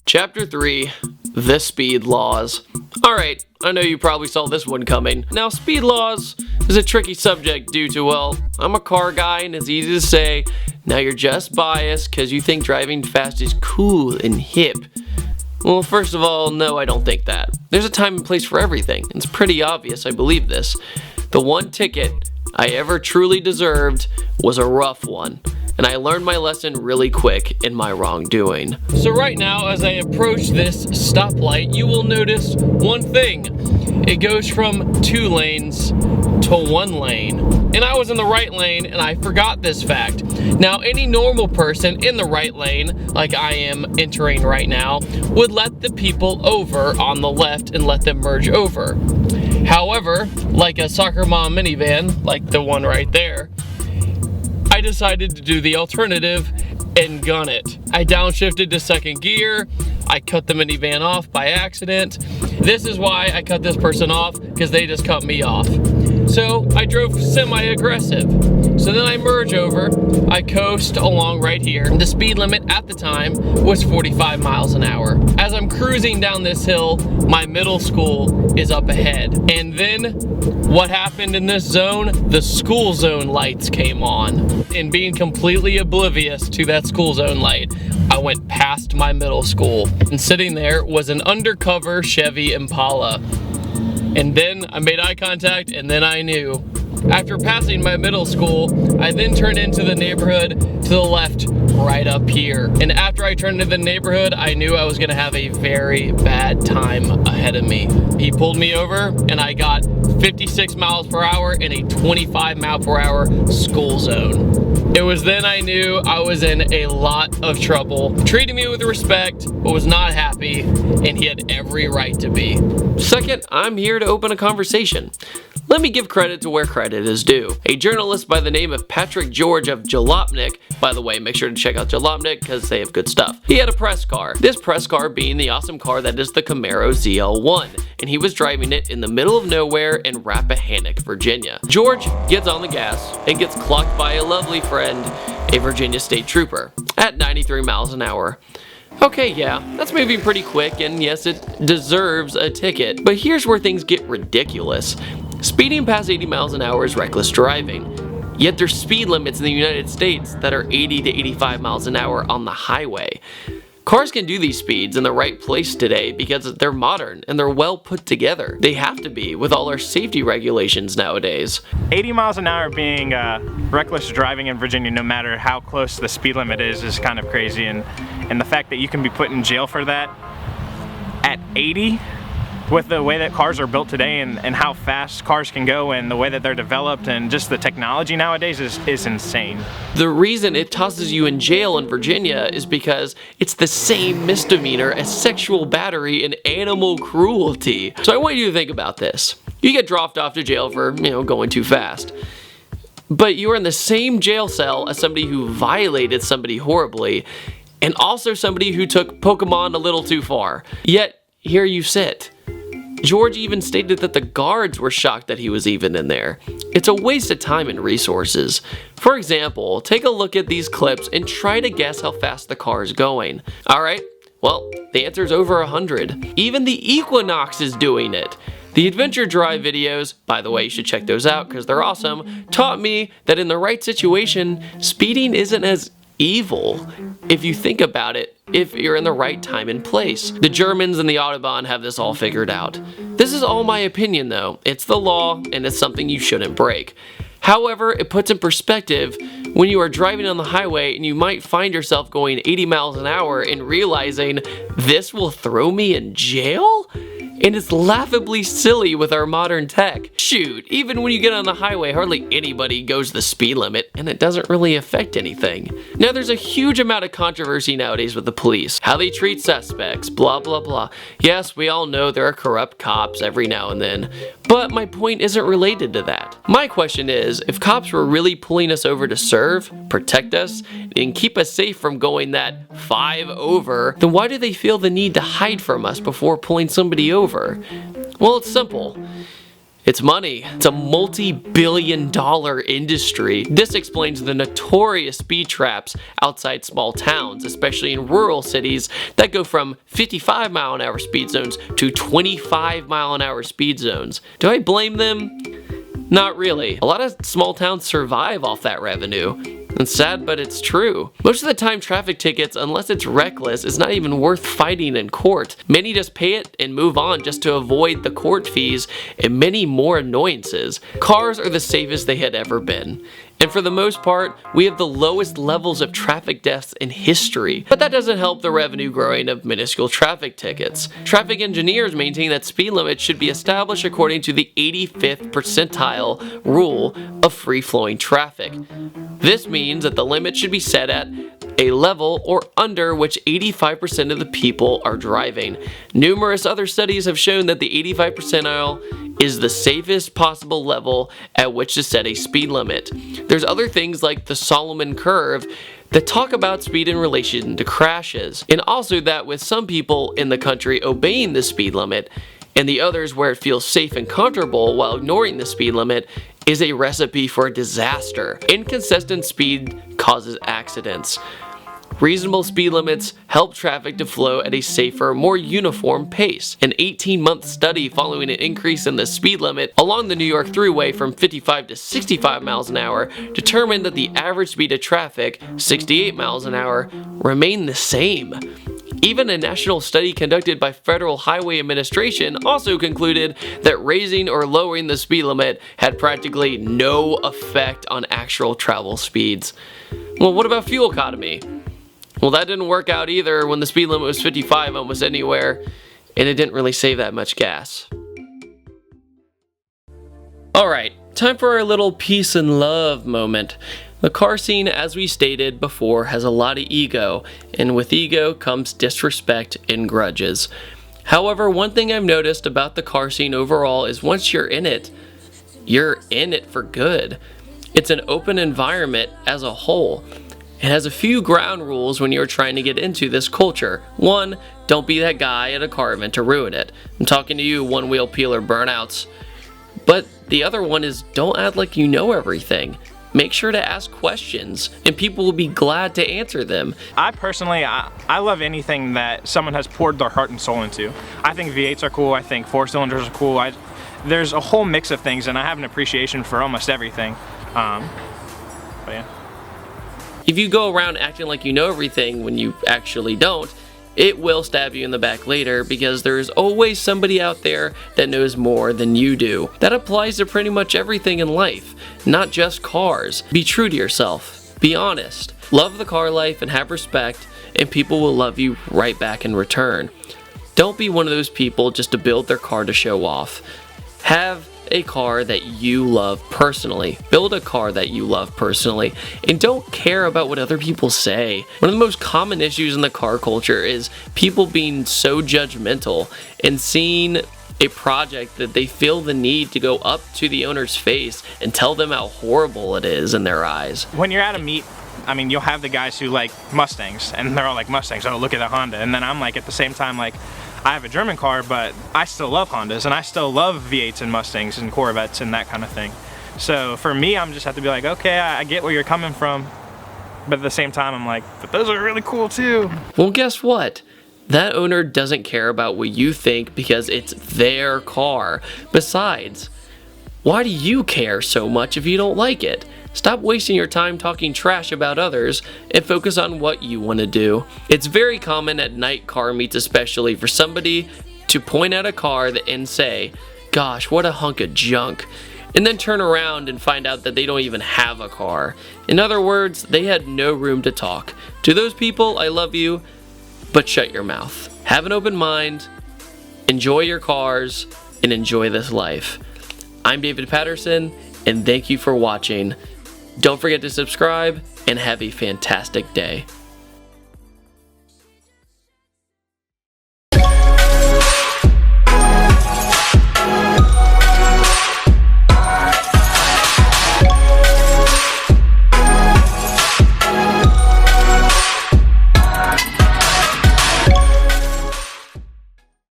Chapter 3, The Speed Laws. Alright, I know you probably saw this one coming. Now, speed laws is a tricky subject due to, well, I'm a car guy and it's easy to say, now you're just biased because you think driving fast is cool and hip. Well, first of all, no, I don't think that. There's a time and place for everything. It's pretty obvious I believe this. The one ticket I ever truly deserved was a rough one. And I learned my lesson really quick in my wrongdoing. So right now, as I approach this stoplight, you will notice one thing. It goes from 2 lanes to 1 lane. And I was in the right lane and I forgot this fact. Now, any normal person in the right lane, like I am entering right now, would let the people over on the left and let them merge over. However, like a soccer mom minivan, like the one right there, I decided to do the alternative and gun it. I downshifted to 2nd gear. I cut the minivan off by accident. This is why I cut this person off, because they just cut me off. So I drove semi-aggressive. So then I merge over, I coast along right here. The speed limit at the time was 45 miles an hour. As I'm cruising down this hill, my middle school is up ahead. And then what happened in this zone? The school zone lights came on. And being completely oblivious to that school zone light, I went past my middle school. And sitting there was an undercover Chevy Impala. And then I made eye contact and then I knew. After passing my middle school, I then turned into the neighborhood to the left, right up here. And after I turned into the neighborhood, I knew I was gonna have a very bad time ahead of me. He pulled me over and I got 56 miles per hour in a 25 mile per hour school zone. It was then I knew I was in a lot of trouble. Treated me with respect, but was not happy, and he had every right to be. Second, I'm here to open a conversation. Let me give credit to where credit is due. A journalist by the name of Patrick George of Jalopnik, by the way, make sure to check out Jalopnik because they have good stuff. He had a press car. This press car being the awesome car that is the Camaro ZL1, and he was driving it in the middle of nowhere in Rappahannock, Virginia. George gets on the gas and gets clocked by a lovely friend, a Virginia state trooper, at 93 miles an hour. Okay, yeah, that's moving pretty quick, and yes, it deserves a ticket. But here's where things get ridiculous. Speeding past 80 miles an hour is reckless driving. Yet there's speed limits in the United States that are 80 to 85 miles an hour on the highway. Cars can do these speeds in the right place today because they're modern and they're well put together. They have to be with all our safety regulations nowadays. 80 miles an hour being reckless driving in Virginia, no matter how close the speed limit is kind of crazy. And the fact that you can be put in jail for that at 80, with the way that cars are built today and how fast cars can go and the way that they're developed and just the technology nowadays is insane. The reason it tosses you in jail in Virginia is because it's the same misdemeanor as sexual battery and animal cruelty. So I want you to think about this. You get dropped off to jail for, going too fast. But you are in the same jail cell as somebody who violated somebody horribly and also somebody who took Pokemon a little too far. Yet, here you sit. George even stated that the guards were shocked that he was even in there. It's a waste of time and resources. For example, take a look at these clips and try to guess how fast the car is going. Alright, well, the answer is over 100. Even the Equinox is doing it. The Adventure Drive videos, by the way, you should check those out because they're awesome, taught me that in the right situation, speeding isn't as evil if you think about it, if you're in the right time and place. The Germans and the Autobahn have this all figured out. This is all my opinion though. It's the law and it's something you shouldn't break. However, it puts in perspective when you are driving on the highway and you might find yourself going 80 miles an hour and realizing this will throw me in jail? And it's laughably silly with our modern tech. Shoot, even when you get on the highway, hardly anybody goes the speed limit, and it doesn't really affect anything. Now, there's a huge amount of controversy nowadays with the police, how they treat suspects, blah blah blah. Yes, we all know there are corrupt cops every now and then, but my point isn't related to that. My question is, if cops were really pulling us over to serve, protect us, and keep us safe from going that 5 over, then why do they feel the need to hide from us before pulling somebody over? Well, it's simple. It's money. It's a multi-billion-dollar industry. This explains the notorious speed traps outside small towns, especially in rural cities that go from 55-mile-an-hour speed zones to 25-mile-an-hour speed zones. Do I blame them? Not really. A lot of small towns survive off that revenue. It's sad, but it's true. Most of the time, traffic tickets, unless it's reckless, is not even worth fighting in court. Many just pay it and move on just to avoid the court fees and many more annoyances. Cars are the safest they had ever been. And for the most part, we have the lowest levels of traffic deaths in history. But that doesn't help the revenue growing of minuscule traffic tickets. Traffic engineers maintain that speed limits should be established according to the 85th percentile rule of free-flowing traffic. This means that the limit should be set at a level or under which 85% of the people are driving. Numerous other studies have shown that the 85th percentile is the safest possible level at which to set a speed limit. There's other things like the Solomon curve that talk about speed in relation to crashes, and also that with some people in the country obeying the speed limit, and the others where it feels safe and comfortable while ignoring the speed limit, is a recipe for disaster. Inconsistent speed causes accidents. Reasonable speed limits help traffic to flow at a safer, more uniform pace. An 18-month study following an increase in the speed limit along the New York Thruway from 55 to 65 miles an hour determined that the average speed of traffic, 68 miles an hour, remained the same. Even a national study conducted by Federal Highway Administration also concluded that raising or lowering the speed limit had practically no effect on actual travel speeds. Well, what about fuel economy? Well, that didn't work out either when the speed limit was 55 almost anywhere, and it didn't really save that much gas. Alright, time for our little peace and love moment. The car scene, as we stated before, has a lot of ego, and with ego comes disrespect and grudges. However, one thing I've noticed about the car scene overall is once you're in it for good. It's an open environment as a whole. It has a few ground rules when you're trying to get into this culture. One, don't be that guy at a car event to ruin it. I'm talking to you, one-wheel peeler burnouts. But the other one is don't act like you know everything. Make sure to ask questions, and people will be glad to answer them. I personally, I love anything that someone has poured their heart and soul into. I think V8s are cool, I think 4-cylinders are cool. There's a whole mix of things, and I have an appreciation for almost everything. But yeah. If you go around acting like you know everything when you actually don't, it will stab you in the back later because there's always somebody out there that knows more than you do. That applies to pretty much everything in life, not just cars. Be true to yourself. Be honest. Love the car life and have respect, and people will love you right back in return. Don't be one of those people just to build their car to show off. Have a car that you love personally. Build a car that you love personally, and don't care about what other people say. One of the most common issues in the car culture is people being so judgmental and seeing a project that they feel the need to go up to the owner's face and tell them how horrible it is in their eyes. When you're at a meet, I mean, you'll have the guys who like Mustangs, and they're all like Mustangs, oh look at the Honda, and then I'm like at the same time like, I have a German car, but I still love Hondas, and I still love V8s and Mustangs and Corvettes and that kind of thing. So for me, I'm just have to be like, okay, I get where you're coming from, but at the same time, I'm like, but those are really cool too. Well, guess what? That owner doesn't care about what you think because it's their car. Besides, why do you care so much if you don't like it? Stop wasting your time talking trash about others and focus on what you want to do. It's very common at night car meets especially for somebody to point at a car and say, gosh, what a hunk of junk, and then turn around and find out that they don't even have a car. In other words, they had no room to talk. To those people, I love you, but shut your mouth. Have an open mind, enjoy your cars, and enjoy this life. I'm David Patterson, and thank you for watching. Don't forget to subscribe, and have a fantastic day.